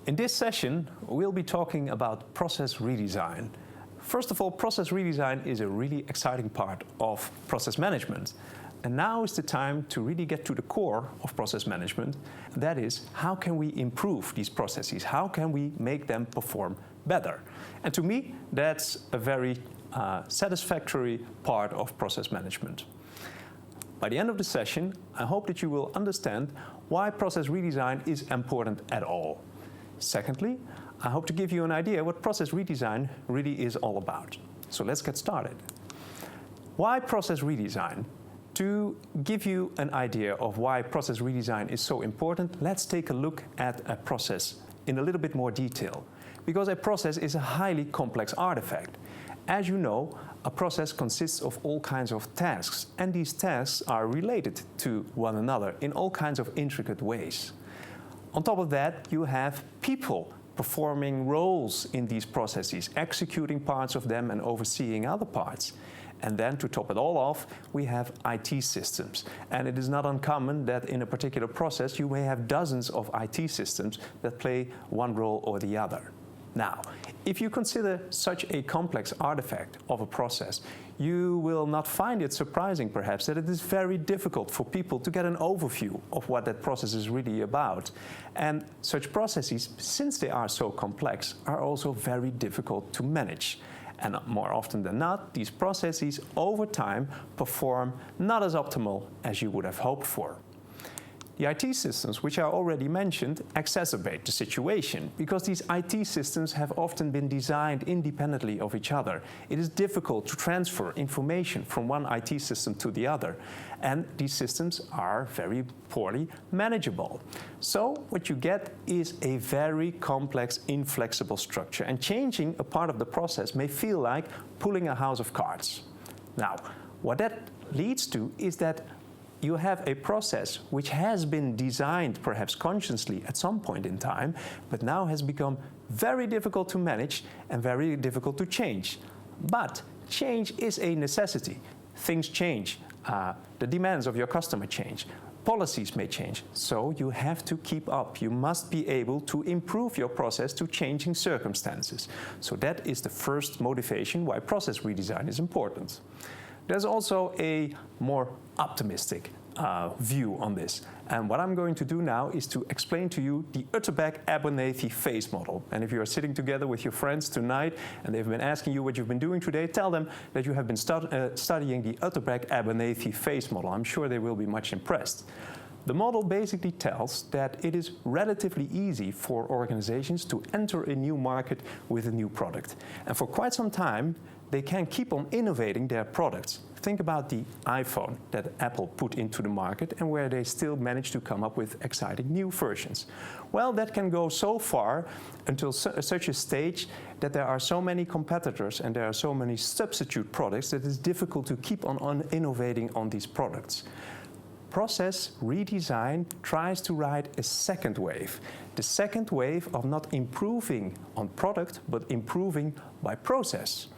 In this session, we'll be talking about process redesign. First of all, process redesign is a really exciting part of process management. And now is the time to really get to the core of process management. That is, how can we improve these processes? How can we make them perform better? And to me, that's a very satisfactory part of process management. By the end of the session, I hope that you will understand why process redesign is important at all. Secondly, I hope to give you an idea what process redesign really is all about. So let's get started. Why process redesign? To give you an idea of why process redesign is so important, let's take a look at a process in a little bit more detail. Because a process is a highly complex artifact. As you know, a process consists of all kinds of tasks, and these tasks are related to one another in all kinds of intricate ways. On top of that, you have people performing roles in these processes, executing parts of them and overseeing other parts. And then to top it all off, we have IT systems. And it is not uncommon that in a particular process you may have dozens of IT systems that play one role or the other. Now, if you consider such a complex artifact of a process, you will not find it surprising, perhaps, that it is very difficult for people to get an overview of what that process is really about. And such processes, since they are so complex, are also very difficult to manage. And more often than not, these processes over time perform not as optimal as you would have hoped for. The IT systems, which I already mentioned, exacerbate the situation because these IT systems have often been designed independently of each other. It is difficult to transfer information from one IT system to the other, and these systems are very poorly manageable. So what you get is a very complex, inflexible structure, and changing a part of the process may feel like pulling a house of cards. Now, what that leads to is that you have a process which has been designed perhaps consciously at some point in time, but now has become very difficult to manage and very difficult to change. But change is a necessity. Things change. The demands of your customer change. Policies may change. So you have to keep up. You must be able to improve your process to changing circumstances. So that is the first motivation why process redesign is important. There's also a more optimistic view on this. And what I'm going to do now is to explain to you the Utterback-Abernathy phase model. And if you are sitting together with your friends tonight and they've been asking you what you've been doing today, tell them that you have been studying the Utterback-Abernathy phase model. I'm sure they will be much impressed. The model basically tells that it is relatively easy for organizations to enter a new market with a new product. And for quite some time, they can keep on innovating their products. Think about the iPhone that Apple put into the market and where they still manage to come up with exciting new versions. Well, that can go so far until such a stage that there are so many competitors and there are so many substitute products that it's difficult to keep on innovating on these products. Process redesign tries to ride a second wave. The second wave of not improving on product, but improving by process.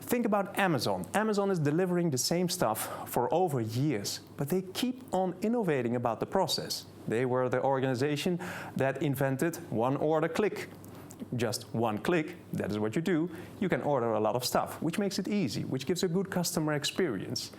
Think about Amazon. Amazon is delivering the same stuff for over years, but they keep on innovating about the process. They were the organization that invented one order click. Just one click, that is what you do. You can order a lot of stuff, which makes it easy, which gives a good customer experience.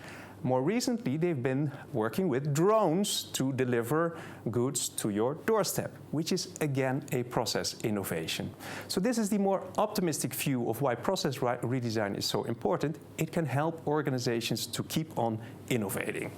More recently, they've been working with drones to deliver goods to your doorstep, which is again a process innovation. So this is the more optimistic view of why process redesign is so important. It can help organizations to keep on innovating.